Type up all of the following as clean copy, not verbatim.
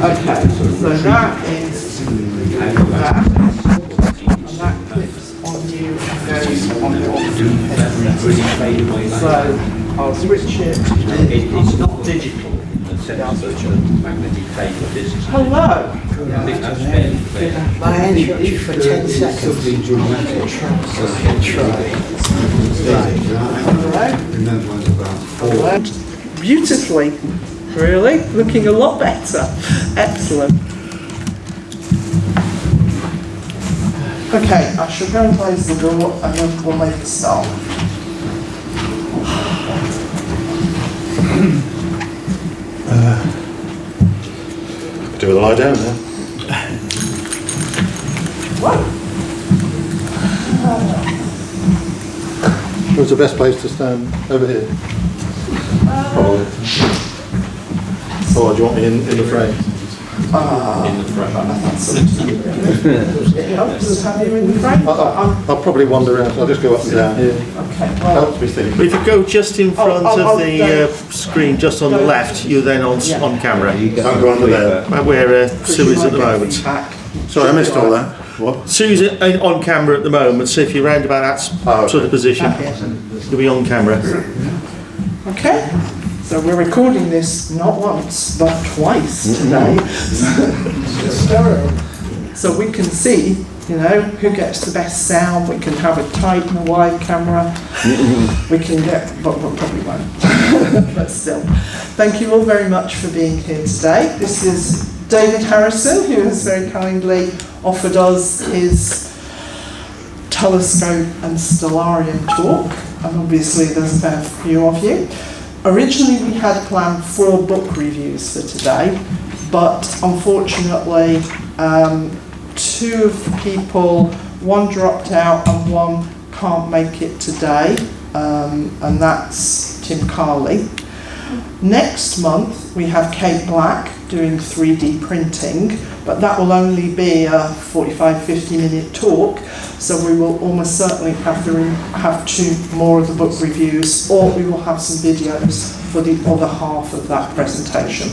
Okay, so that is that, and that clips on you and goes on your headset. So I'll switch it. It's not digital in the sense that the magnetic tape is. Hello. I think that's fairly clear. My entry for 10 seconds. Hello. Beautifully, really, looking a lot better. Excellent. Okay, I shall go and close the door and then we'll make a start. Do a lie down now. What? Where's the best place to stand? Over here? Probably. Or do you want me in the frame? In the front. It helps us have you in the frame. I'll probably wander around, so I'll just go up and down. Okay, well, Helps me think. If you go just in front I'll of the screen, just on the left, you're then on camera. I'll go under there. Where Sue is at the moment. back. Sorry, I missed all that. What? Sue's on camera at the moment, so if you're round about that sort of position, you'll be on camera. Okay, so we're recording this not once but twice today. So we can see, you know, who gets the best sound. We can have a tight and a wide camera. We can get, but we probably won't. But still, thank you all very much for being here today. This is David Harrison, who has very kindly offered us his telescope and stellarium talk, and obviously there's a fair few of you. Originally we had planned 4 book reviews for today, but unfortunately 2 of the people, one dropped out and one can't make it today, and that's Tim Carley. Next month we have Kate Black doing 3D printing, but that will only be a 45-50 minute talk, so we will almost certainly have 2 more of the book reviews, or we will have some videos for the other half of that presentation.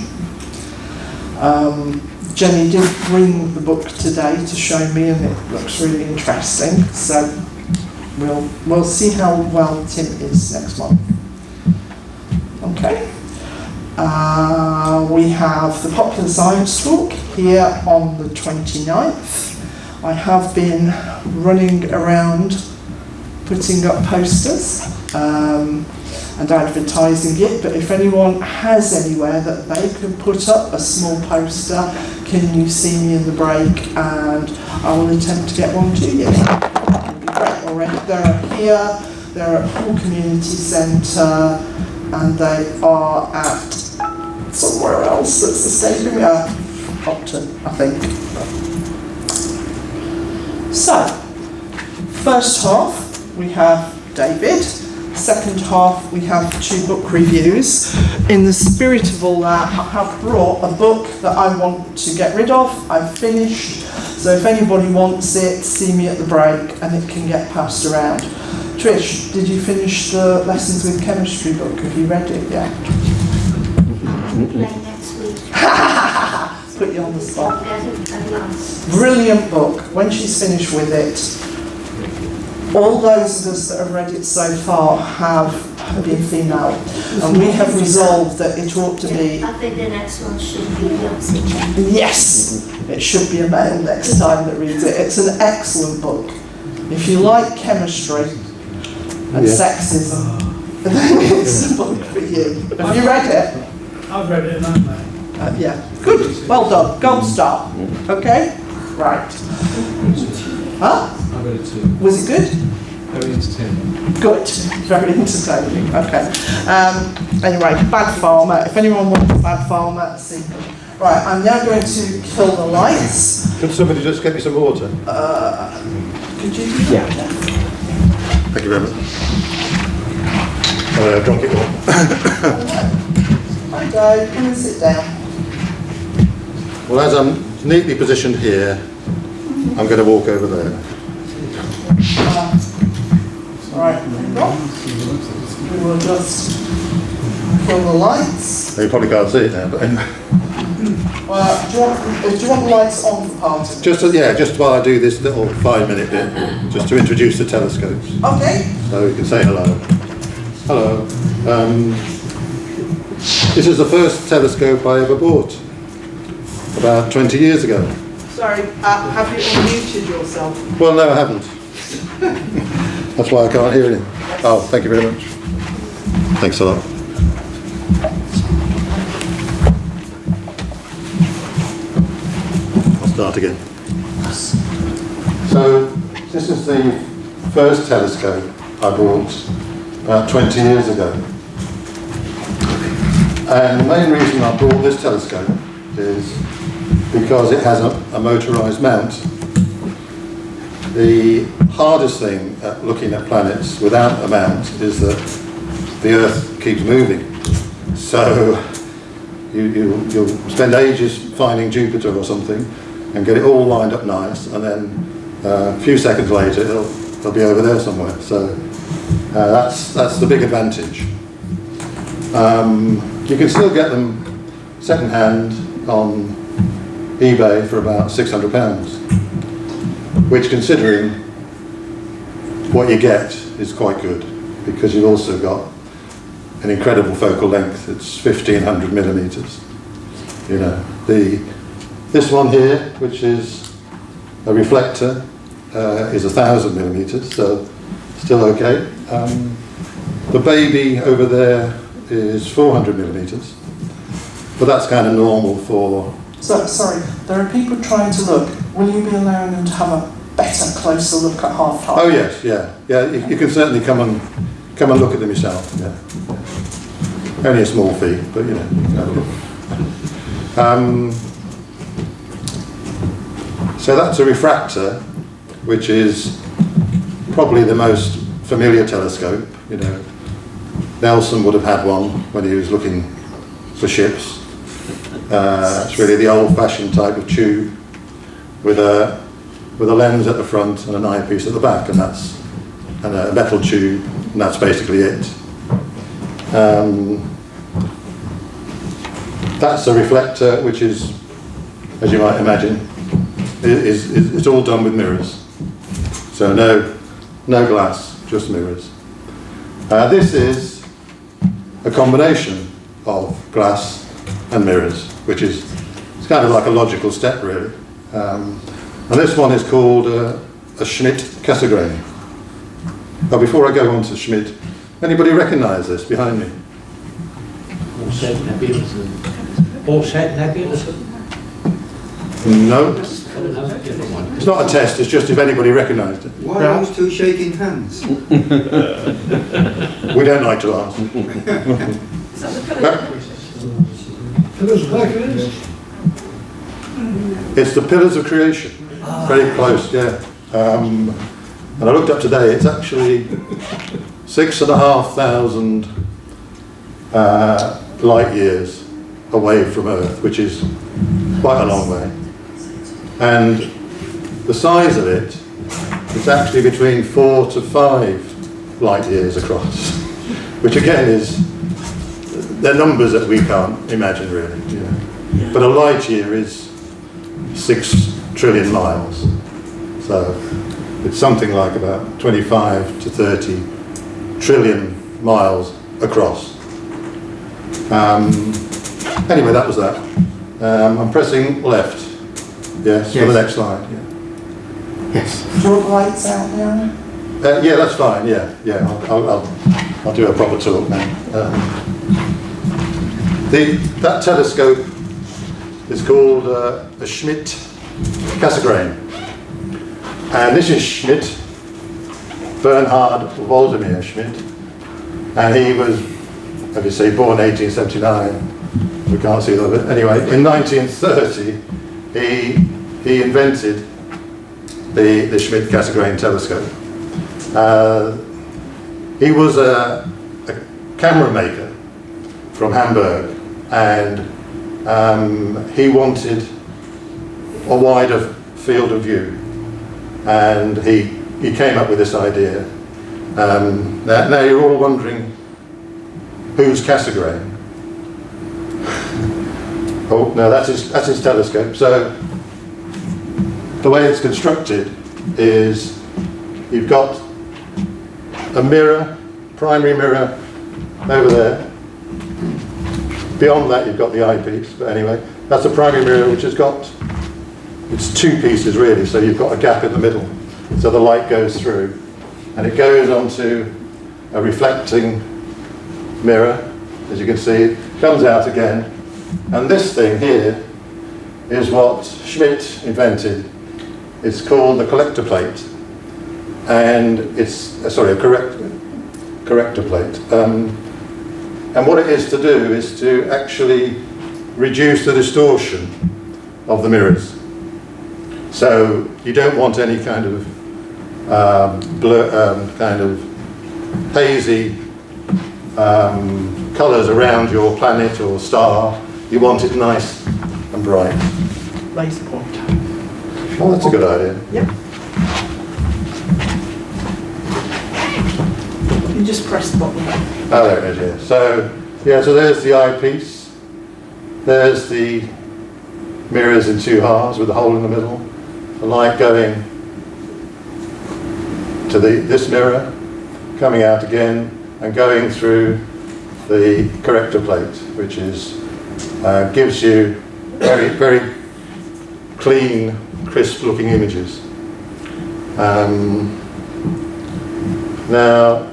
Jenny did bring the book today to show me, and it looks really interesting, so we'll see how well Tim is next month. Okay. We have the Popular Science Talk here on the 29th. I have been running around putting up posters and advertising it, but if anyone has anywhere that they can put up a small poster, can you see me in the break and I will attempt to get one to you. It would be great. Already they're here, they're at Hall Community Centre, and they are at somewhere else that's escaping me. Upton, I think. So, first half we have David. Second half we have 2 book reviews. In the spirit of all that, I have brought a book that I want to get rid of. I've finished, so if anybody wants it, see me at the break and it can get passed around. Trish, did you finish the Lessons with Chemistry book? Have you read it yet? Next week. Put you on the spot. Brilliant book. When she's finished with it, all those of us that have read it so far have been female, and we have resolved that it ought to be. I think the next one should be the oxygen. Yes, it should be a male next time that reads it. It's an excellent book. If you like chemistry and sexism, then it's the book for you. Have you read it? I've read it, haven't I? Yeah. Good. Well done. Gold star. Okay? Right. Huh? I read it too. Was it good? Very entertaining. Good. Very entertaining. Okay. Anyway, Bad Farmer. If anyone wants Bad Farmer, see me. Right, I'm now going to kill the lights. Can somebody just get me some water? Could you do that? Yeah. Thank you very much. I've drunk it all. Hi, Dave. Come and sit down. Well, as I'm neatly positioned here, I'm going to walk over there. Right, we will just kill the lights. You probably can't see it now, but anyway. Do you want the lights on for part of it? Just while I do this little 5-minute bit, just to introduce the telescopes. Okay. So you can say hello. Hello. This is the first telescope I ever bought, about 20 years ago. Sorry, have you unmuted yourself? Well, no, I haven't. That's why I can't hear you. Oh, thank you very much. Thanks a lot. I'll start again. So, this is the first telescope I bought about 20 years ago. And the main reason I bought this telescope is because it has a motorised mount. The hardest thing at looking at planets without a mount is that the Earth keeps moving. So you'll spend ages finding Jupiter or something and get it all lined up nice, and then a few seconds later it'll be over there somewhere. So that's the big advantage. You can still get them second-hand on eBay for about £600, which, considering what you get, is quite good, because you've also got an incredible focal length. It's 1500 millimeters. You know, this one here, which is a reflector, is 1000 millimeters, so still okay. The baby over there is 400 millimeters, but that's kind of normal for... So, sorry, there are people trying to look. Will you be allowing them to have a better, closer look at half-half? Oh yes, yeah. You can certainly come and look at them yourself. Yeah. Only a small fee, but you know. So that's a refractor, which is probably the most familiar telescope. You know, Nelson would have had one when he was looking for ships. It's really the old-fashioned type of tube with a lens at the front and an eyepiece at the back, and a metal tube, and that's basically it. That's a reflector, which is, as you might imagine, it's all done with mirrors. So no glass, just mirrors. This is a combination of glass and mirrors, which is it's kind of like a logical step, really. And this one is called a Schmidt-Cassegrain. But before I go on to Schmidt, anybody recognise this behind me? Offset nebulous. Offset nebulous. No. It's not a test, it's just if anybody recognised it. Why are those two shaking hands? We don't like to ask. It's the pillars of creation. Very close, yeah. And I looked up today, it's actually 6,500 light years away from Earth, which is quite a long way. And the size of it is actually between 4 to 5 light years across, which again is, they're numbers that we can't imagine really. You know. But a light year is 6 trillion miles. So it's something like about 25 to 30 trillion miles across. Anyway, that was that. I'm pressing left. Yes, for the next slide. Yeah. Yes. Do you want the lights out now? Yeah, that's fine. Yeah. I'll do a proper talk now. That telescope is called a Schmidt-Cassegrain, and this is Schmidt, Bernhard Waldemar Schmidt, and he was, obviously, born 1879. We can't see that, but anyway, in 1930, he invented the Schmidt-Cassegrain telescope. He was a camera maker from Hamburg, and he wanted a wider field of view, and he came up with this idea. Now you're all wondering, who's Cassegrain? Oh, no, that's his telescope. So the way it's constructed is you've got a mirror, primary mirror over there. Beyond that you've got the eyepiece, but anyway, that's a primary mirror which has got, it's two pieces really, so you've got a gap in the middle. So the light goes through and it goes onto a reflecting mirror, as you can see, it comes out again. And this thing here is what Schmidt invented. It's called the collector plate. And it's, a corrector plate. And what it is to do is to actually reduce the distortion of the mirrors. So you don't want any kind of hazy colours around your planet or star. You want it nice and bright. Laser pointer. Oh, that's a good idea. Yep. You just press the button. Oh, there it is, yeah. So there's the eyepiece. There's the mirrors in two halves with a hole in the middle. The light going to this mirror, coming out again, and going through the corrector plate, which is gives you very, very clean, crisp-looking images. Now,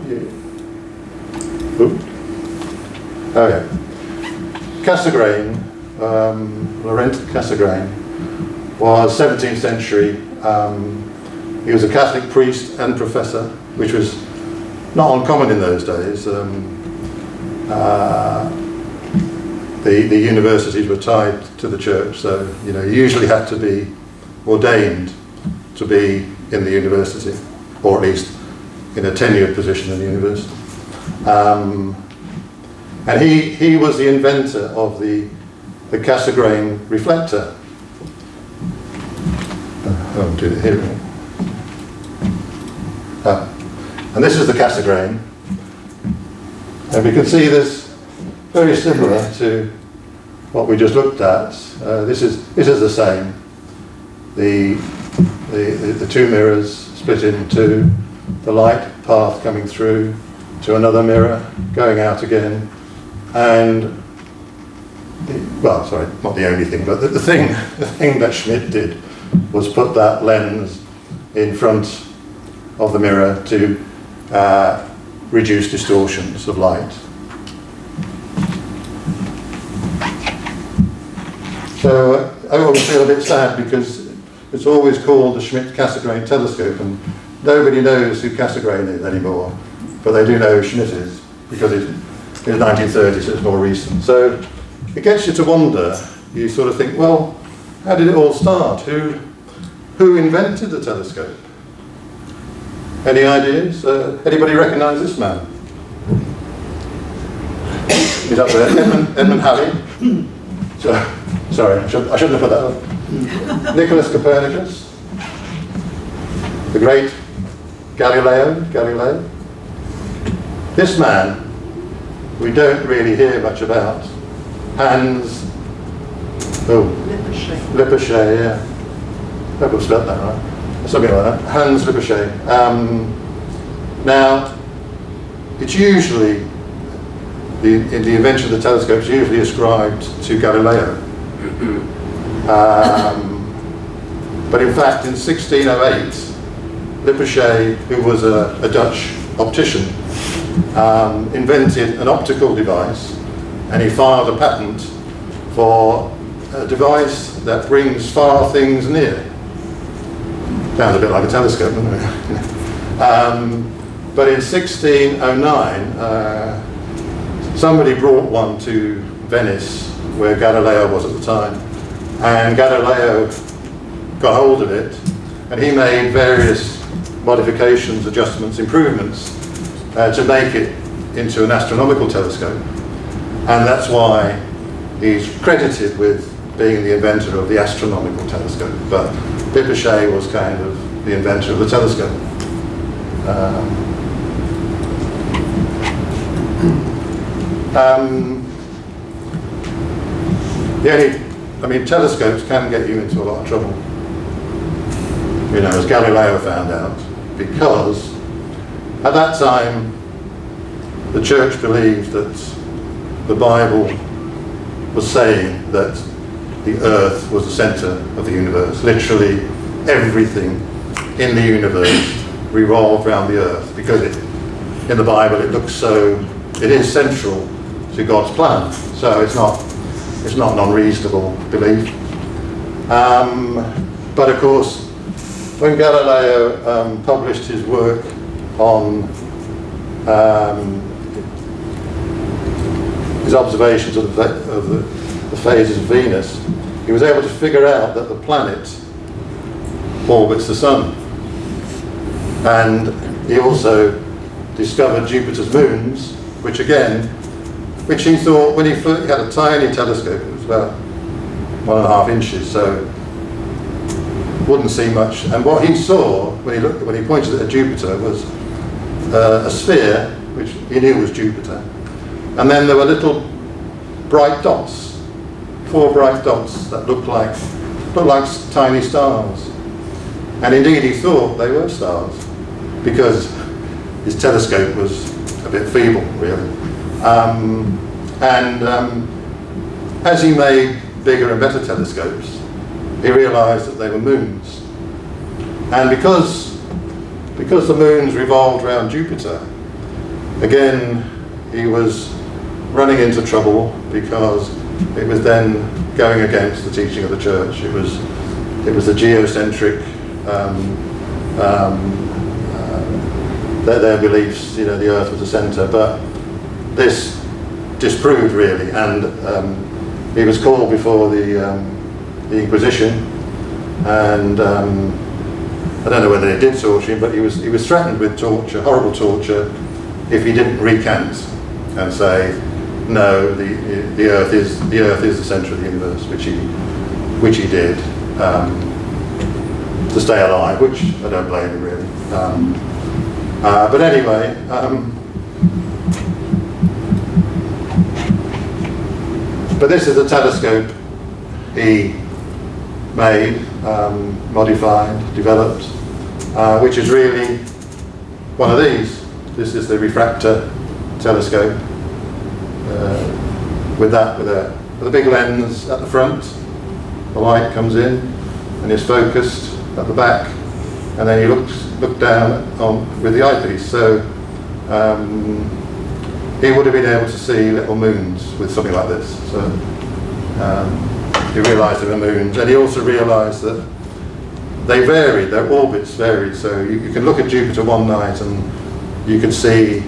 okay. Cassegrain, Laurent Cassegrain, was 17th century. He was a Catholic priest and professor, which was not uncommon in those days. The universities were tied to the church, so you usually had to be ordained to be in the university, or at least in a tenured position in the university. And he was the inventor of the Cassegrain reflector. Oh, do it here. And this is the Cassegrain. And we can see this very similar to what we just looked at. This is the same. The two mirrors split in two, the light path coming through to another mirror, going out again, and well, sorry, not the only thing, but the thing that Schmidt did was put that lens in front of the mirror to reduce distortions of light. So I always feel a bit sad because it's always called the Schmidt-Cassegrain telescope, and nobody knows who Cassegrain is anymore, but they do know who Schmidt is because it's 1930, so it's more recent. So it gets you to wonder. You sort of think, well, how did it all start? Who invented the telescope? Any ideas? Anybody recognise this man? He's up there, Edmund Halley. Sorry, I shouldn't have put that up. Nicholas Copernicus, the great Galileo. This man, we don't really hear much about. Hans Lippershey, yeah. I hope I've spelled that right. Something like that. Hans Lippershey. Now, it's usually, the invention of the telescope is usually ascribed to Galileo. But in fact, in 1608, Lippershey, who was a Dutch optician, invented an optical device, and he filed a patent for a device that brings far things near. Sounds a bit like a telescope, doesn't it? But in 1609, somebody brought one to Venice, where Galileo was at the time, and Galileo got hold of it, and he made various modifications, adjustments, improvements to make it into an astronomical telescope, and that's why he's credited with being the inventor of the astronomical telescope. But Lippershey was kind of the inventor of the telescope. telescopes can get you into a lot of trouble, as Galileo found out, because at that time the church believed that the Bible was saying that the earth was the centre of the universe. Literally everything in the universe revolved around the earth, because in the Bible it is central to God's plan. So it's not an unreasonable belief. But of course, when Galileo published his work on his observations of the phases of Venus, he was able to figure out that the planet orbits the sun. And he also discovered Jupiter's moons, which he thought, when he had a tiny telescope, it was about 1.5 inches, so wouldn't see much. And what he saw when he pointed at Jupiter was a sphere, which he knew was Jupiter, and then there were little bright dots, 4 bright dots that looked like tiny stars. And indeed he thought they were stars, because his telescope was a bit feeble, really. As he made bigger and better telescopes, he realised that they were moons. And because the moons revolved around Jupiter, again, he was running into trouble, because it was then going against the teaching of the church. It was the geocentric, their beliefs, the earth was the centre, but this disproved, really, and he was called before the Inquisition, and I don't know whether they did torture him, but he was threatened with torture, horrible torture, if he didn't recant and say, no, the earth is the centre of the universe, which he did, to stay alive, which I don't blame him, really. But anyway, but this is the telescope he made, modified, developed, which is really one of these. This is the refractor telescope, with a big lens at the front. The light comes in and is focused at the back, and then you look down with the eyepiece. So he would have been able to see little moons with something like this. So he realised there were moons, and he also realised that they varied, their orbits varied. So you can look at Jupiter one night and you could see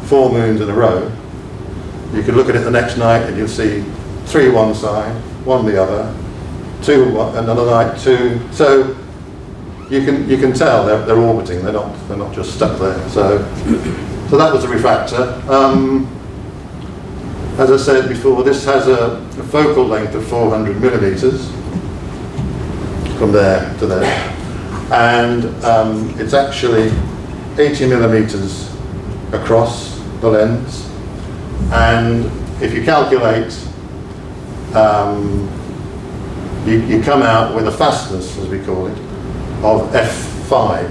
4 moons in a row. You could look at it the next night and you'll see 3 one side, 1 the other, 2 another night, 2. So you can tell they're orbiting. They're not just stuck there. So that was a refractor. As I said before, this has a focal length of 400 millimeters from there to there, and it's actually 80 millimeters across the lens. And if you calculate, you come out with a fastness, as we call it, of f5,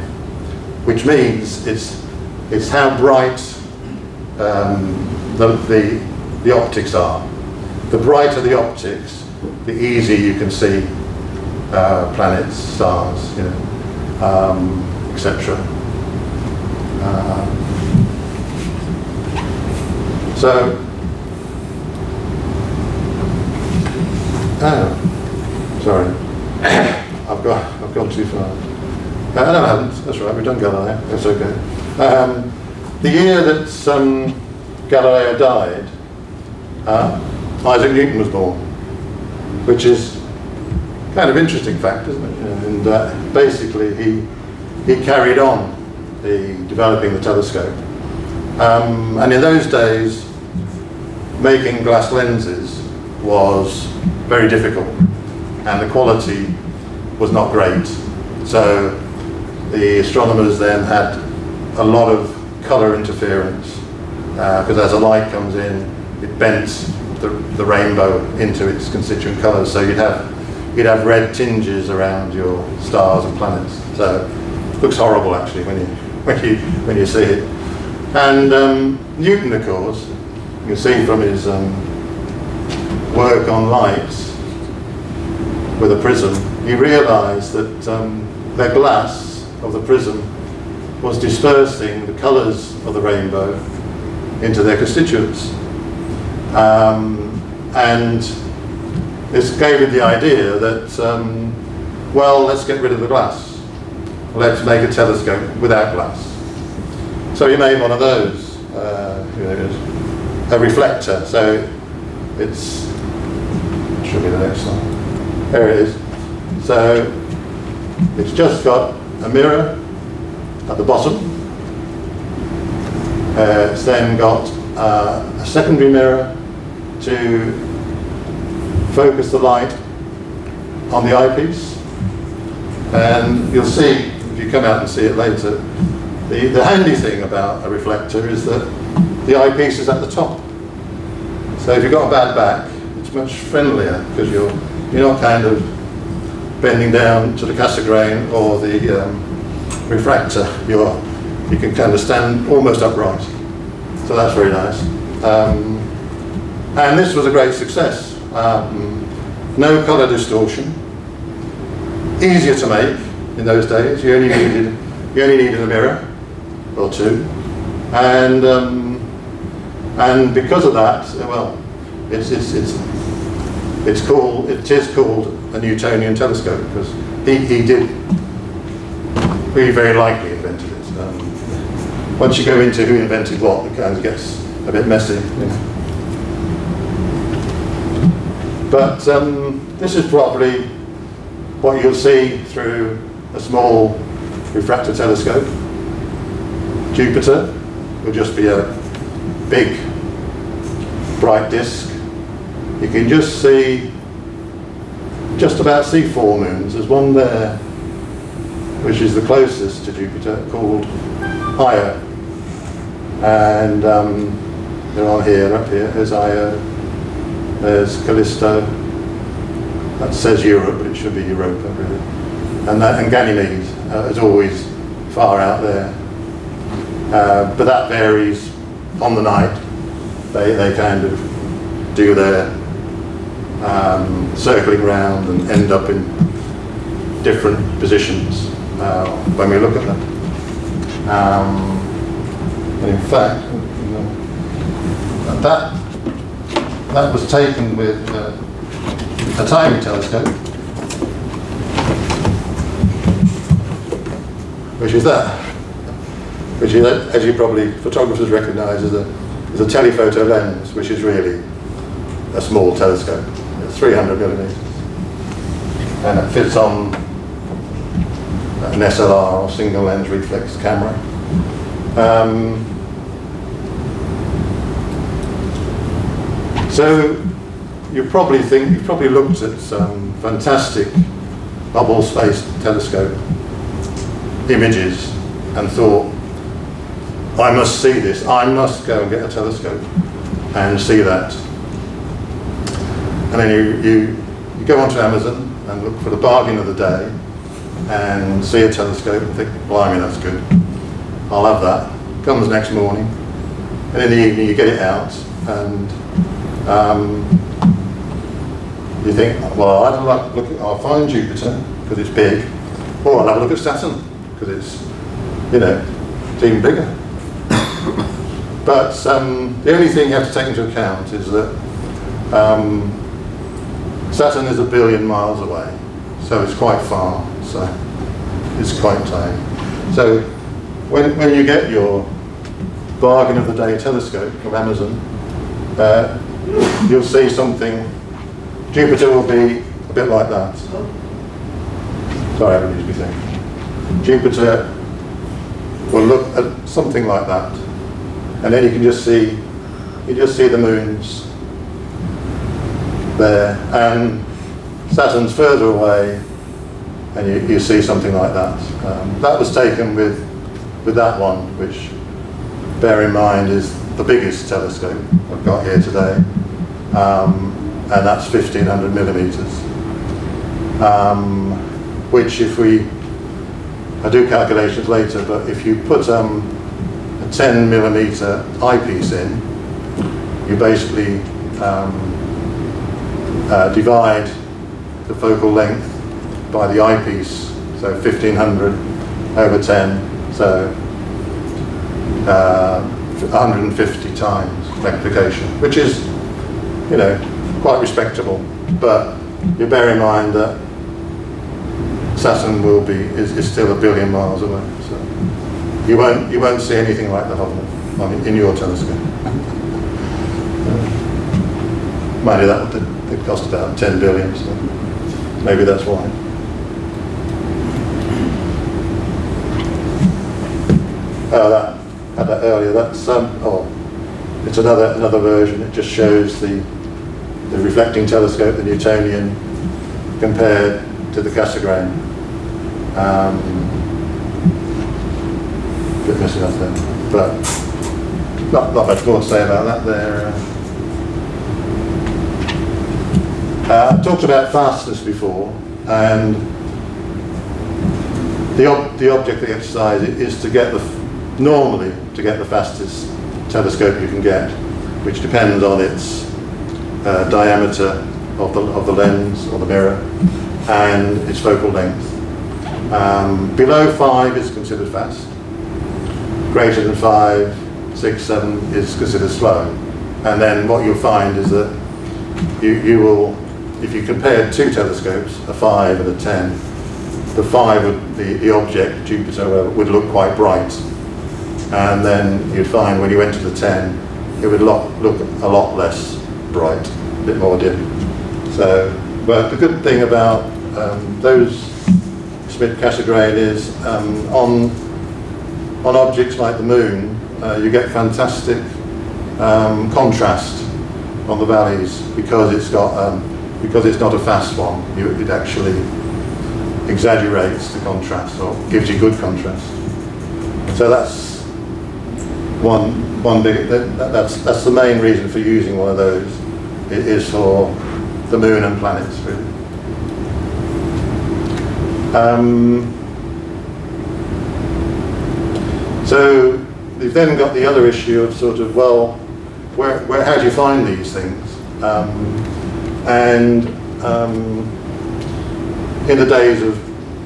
which means it's how bright the optics are. The brighter the optics, the easier you can see planets, stars, etc. Sorry, I've gone too far. No, I haven't. That's right. We've done Galileo. That's okay. The year that Galileo died, Isaac Newton was born, which is kind of interesting fact, isn't it? And basically, he carried on developing the telescope. And in those days, making glass lenses was very difficult, and the quality was not great. So the astronomers then had a lot of colour interference, because as the light comes in, it bent the rainbow into its constituent colours. So you'd have red tinges around your stars and planets. So it looks horrible actually when you see it. And Newton, of course, you can see from his work on light with a prism, he realised that the glass of the prism was dispersing the colours of the rainbow into their constituents. And this gave him the idea that, well, let's get rid of the glass. Let's make a telescope without glass. So he made one of those, a reflector. So it's, should be the next one. There it is. So it's just got a mirror at the bottom. It's then got a secondary mirror to focus the light on the eyepiece. And you'll see, if you come out and see it later, the handy thing about a reflector is that the eyepiece is at the top. So if you've got a bad back, it's much friendlier because you're not kind of bending down to the Cassegrain or the refractor. You can kind of stand almost upright. So that's very nice. And this was a great success. No colour distortion. Easier to make in those days. You only needed a mirror or two, and because of that, well, it is called a Newtonian telescope because he did very likely invented it. Once you go into who invented what, it kind of gets a bit messy. You know. But this is probably what you'll see through a small refractor telescope. Jupiter will just be a big, bright disk. You can just about see 4 moons. There's one there, which is the closest to Jupiter, called Io. And they're on here, up here. There's Io. There's Callisto. That says Europe, but it should be Europa, really. And Ganymede is always far out there. But that varies on the night. They kind of do their circling round and end up in different positions when we look at them. And in fact, that was taken with a tiny telescope, which is, as you probably photographers recognise, is a telephoto lens, which is really a small telescope. It's 300 millimetres, and it fits on an SLR, or single lens reflex camera. So you've probably looked at some fantastic Hubble-spaced telescope images and thought, I must see this, I must go and get a telescope and see that. And then you go onto Amazon and look for the bargain of the day and see a telescope and think, blimey, that's good, I'll have that. Comes next morning, and in the evening you get it out and you think, well, I'll find Jupiter because it's big, or I'll have a look at Saturn because it's, it's even bigger. But the only thing you have to take into account is that Saturn is 1 billion miles away, so it's quite far, so it's quite tiny. So when you get your bargain of the day telescope from Amazon, you'll see something. Jupiter will be a bit like that. Sorry, I haven't used my thing. Jupiter will look at something like that, and then you just see the moons there, and Saturn's further away, and you see something like that. That was taken with that one, which, bear in mind, is the biggest telescope I've got here today. and that's 1500 millimetres. Which if I do calculations later, but if you put a 10 millimetre eyepiece in, you basically divide the focal length by the eyepiece, so 1500 over 10, so 150 times magnification, which is, you know, quite respectable. But you bear in mind that Saturn is still 1 billion miles away, so you won't see anything like the Hubble in your telescope. Mind you, that would cost about 10 billion, so maybe that's why. I had that earlier. That's it's another version. It just shows the reflecting telescope, the Newtonian, compared to the Cassegrain. Bit missing off there, but not much more to say about that there. I talked about fastness before, and the object of the exercise is to get normally to get the fastest telescope you can get, which depends on its diameter of the lens or the mirror and its focal length. Below 5 is considered fast. Greater than 5, 6, 7 is considered slow. And then what you'll find is that you will, if you compare two telescopes, a 5 and a 10, the 5 would, the object, Jupiter, would look quite bright. And then you'd find when you went to the 10, it would look a lot less bright, a bit more dim. So, but the good thing about those Schmidt-Cassegrain is on objects like the moon, you get fantastic contrast on the valleys because it's not a fast one. It actually exaggerates the contrast or gives you good contrast. So that's one big. That's the main reason for using one of those. It is for the moon and planets, really. So you've then got the other issue of sort of, well, how do you find these things? In the days of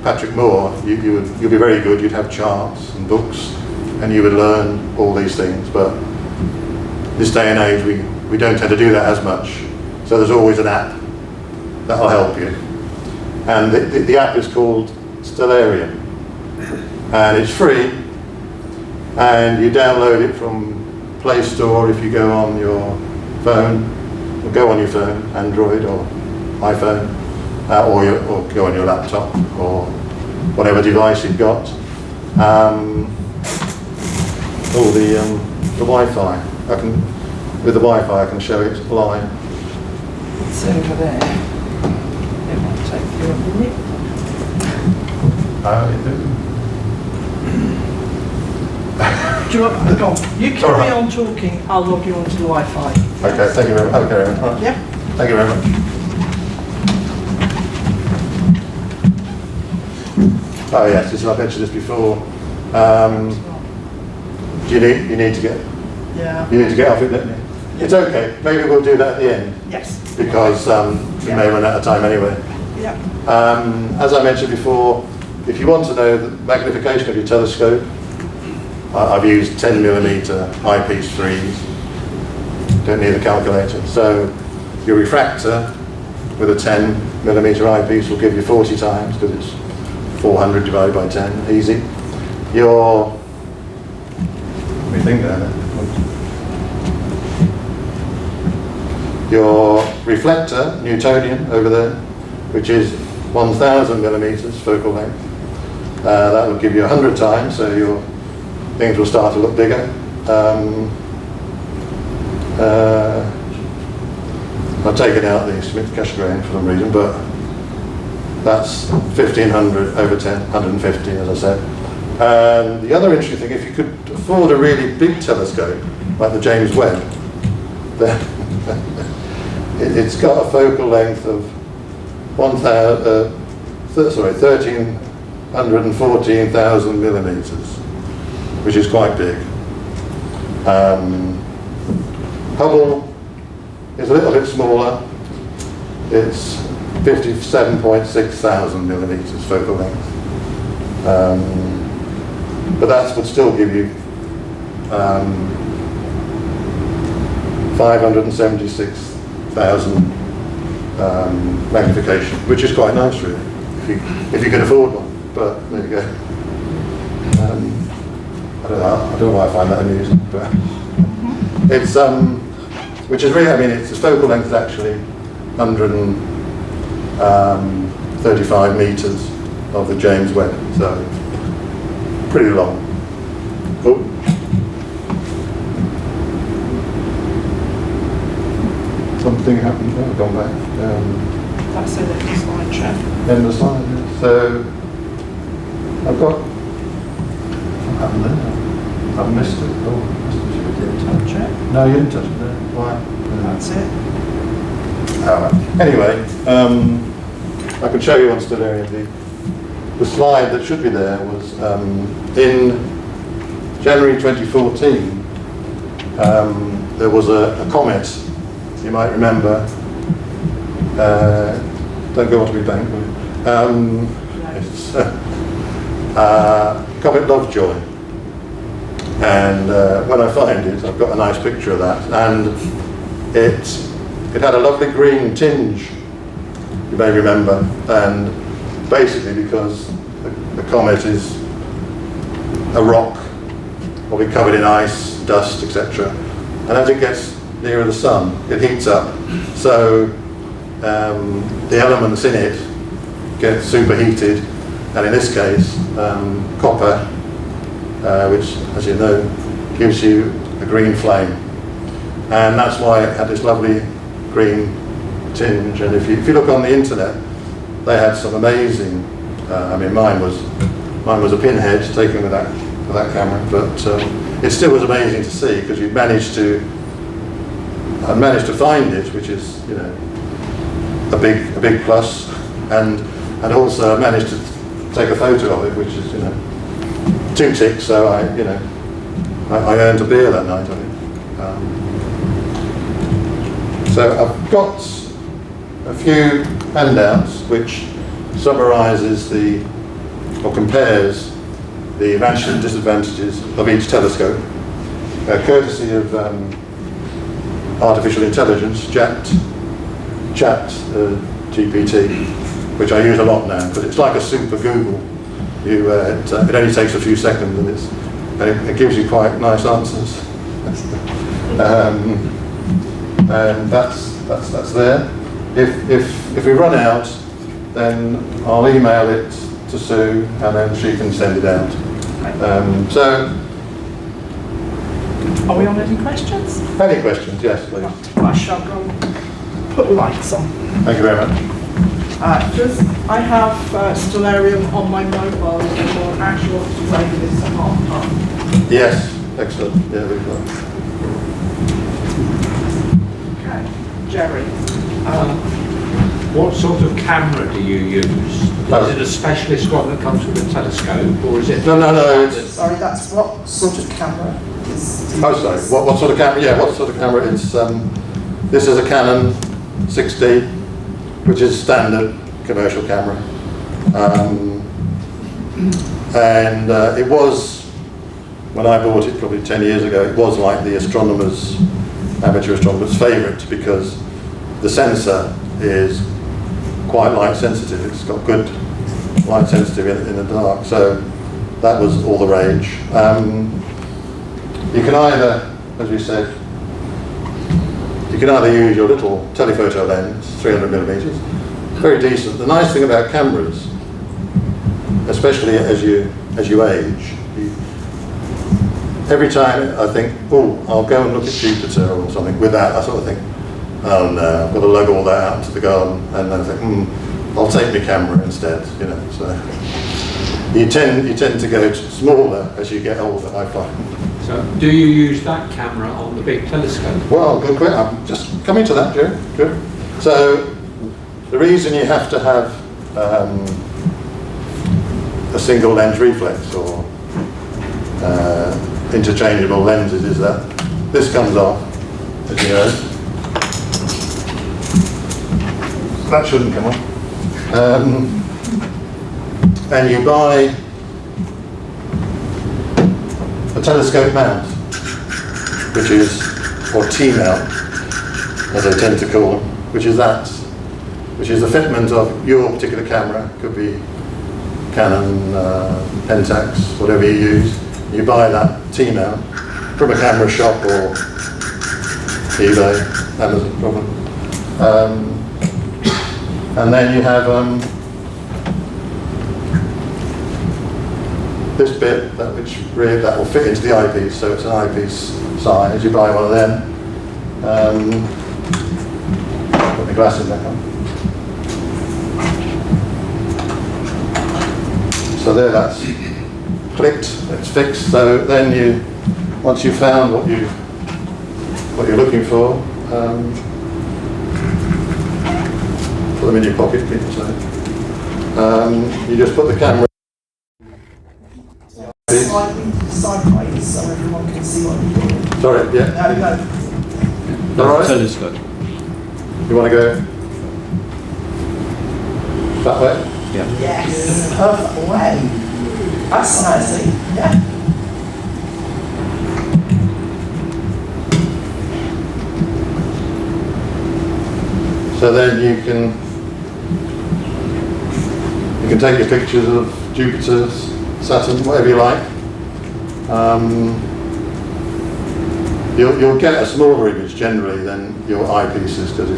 Patrick Moore, you'd be very good. You'd have charts and books, and you would learn all these things. But this day and age, we don't tend to do that as much. So there's always an app that'll help you, and the app is called Stellarium, and it's free. And you download it from Play Store if you go on your phone, or go on your phone, Android or iPhone, or go on your laptop or whatever device you've got. The Wi-Fi. With the Wi-Fi, I can show it live. It's over there. It might take you a minute. Do you want, go on. You carry on talking, I'll log you onto the Wi-Fi. Okay, thank you very much. Okay, right. Yeah. Thank you very much. Oh yes, as I mentioned this before. You need to get off it, don't you? It's okay. Maybe we'll do that at the end. Yes. Because we may run out of time anyway. Yeah. As I mentioned before, if you want to know the magnification of your telescope, I've used 10mm eyepiece 3s. Don't need a calculator. So your refractor with a 10mm eyepiece will give you 40 times because it's 400 divided by 10, easy. Your, let me think there. Your reflector, Newtonian, over there, which is 1000mm focal length, that will give you 100 times, so your things will start to look bigger. I've taken out the Schmidt-Cassegrain for some reason, but that's 1500 over 10, 150 as I said. And the other interesting thing, if you could afford a really big telescope, like the James Webb, it's got a focal length of 1314,000 millimetres, which is quite big. Hubble is a little bit smaller. It's 57.6 thousand millimetres focal length. But that would still give you 576,000 magnification, which is quite nice, really, if you can afford one. But there you go. I don't know why I find that amusing, but it's which is really, I mean, its focal length is actually 135 metres of the James Webb, so pretty long. Oh. Something happened. Oh, I've gone back. That's a little slide check. End the slide. Yeah. So I've got. What happened there? I've missed it. Oh, Didn't touch it. no, you didn't touch it there. Why? That's it. Oh, anyway, I can show you on Stellarium. The slide that should be there was in January 2014. There was a comet. You might remember. Don't go on to be bank. It's comet Lovejoy. And when I find it, I've got a nice picture of that. And it had a lovely green tinge, you may remember. And basically because the comet is a rock, will be covered in ice, dust, etc. And as it gets nearer the sun, it heats up. So the elements in it get superheated, and in this case, copper, which, as you know, gives you a green flame. And that's why it had this lovely green tinge. And if you look on the internet, they had some amazing. I mean, mine was a pinhead taken with that camera, but it still was amazing to see, because I managed to find it, which is, you know, a big plus, and also managed to take a photo of it, which is, you know, 2 ticks. So I earned a beer that night, I think. So I've got a few handouts which summarises or compares the advantages and disadvantages of each telescope, courtesy of artificial intelligence, chat GPT, which I use a lot now, but it's like a super Google. It only takes a few seconds, and it gives you quite nice answers. And that's there. If we run out, then I'll email it to Sue, and then she can send it out. So, Are we on any questions? any questions? Yes, please. I shall go put lights on. Thank you very much. I have Stellarium on my mobile, or actually want to take this apart. Yes, excellent. Yeah, we've got. Okay, Jerry. What sort of camera do you use? Is it a specialist one that comes with a telescope, or is it? No, it's. Sorry, that's what sort of camera is? Oh, sorry. What sort of camera? Yeah, what sort of camera? It's this is a Canon 6D, which is standard commercial camera, and it was, when I bought it probably 10 years ago, it was like the amateur astronomer's favourite, because the sensor is quite light sensitive. It's got good light sensitivity in the dark, so that was all the rage. You can either, as we said, you can either use your little telephoto lens, 300 millimeters, very decent. The nice thing about cameras, especially as you age, every time I think, oh, I'll go and look at Jupiter or something with that, I sort of think, oh no, I've got to lug all that out to the garden, and then I think, I'll take my camera instead, you know. So you tend to go smaller as you get older, I find. So do you use that camera on the big telescope? Well, good question. I'm just coming to that, Joe. Good. So, the reason you have to have a single lens reflex or interchangeable lenses is that this comes off, as you know. That shouldn't come off. And you buy a telescope mount, which is, or T-mount, as I tend to call them, which is the fitment of your particular camera. Could be Canon, Pentax, whatever you use. You buy that T-mount from a camera shop or eBay, Amazon probably. And then you have this bit that will fit into the eyepiece, so it's an eyepiece size. You buy one of them. Put my glasses back on. So there, that's clicked. It's fixed. So then once you've found what you're looking for, put them in your pocket. People say. You just put the camera. Sideways so everyone can see what you're doing. Sorry, yeah. No. All right. Telescope. You want to go that way? Yes, perfect way. That's nice, yeah. So then you can take your pictures of Jupiter, Saturn, whatever you like. You'll get a smaller image generally than your eyepieces, because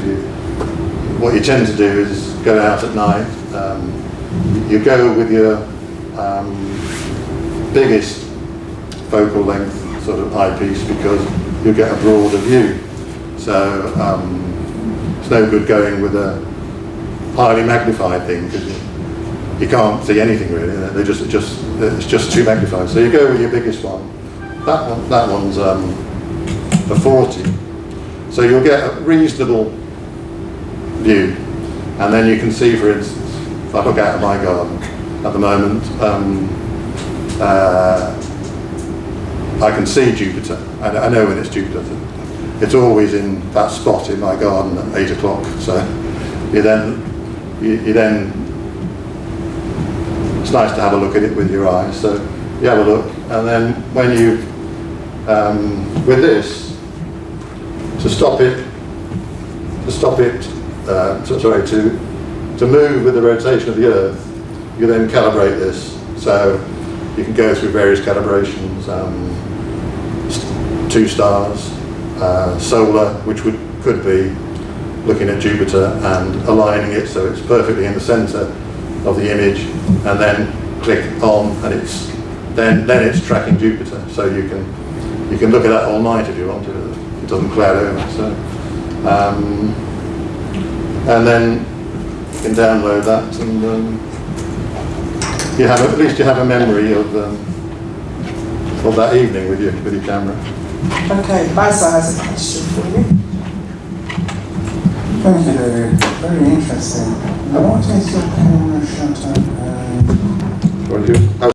what you tend to do is go out at night. You go with your biggest focal length sort of eyepiece because you get a broader view. So it's no good going with a highly magnified thing because you can't see anything really. It's just too magnified. So you go with your biggest one. That one's a 40. So you'll get a reasonable view, and then you can see, for instance, if I look out of my garden at the moment, I can see Jupiter. I know when it's Jupiter. It's always in that spot in my garden at 8 o'clock. So you then it's nice to have a look at it with your eyes. So you have a look, and then when you with this to move with the rotation of the Earth, you then calibrate this. So you can go through various calibrations, 2 stars, solar, which could be looking at Jupiter and aligning it so it's perfectly in the centre of the image, and then click on, and then it's tracking Jupiter. So you can look at that all night if you want to. It doesn't cloud over. So and then you can download that, and at least you have a memory of that evening with your camera. Okay, Basil has a question for you. Thank you, David. Very interesting. What is your camera shutter? What do you?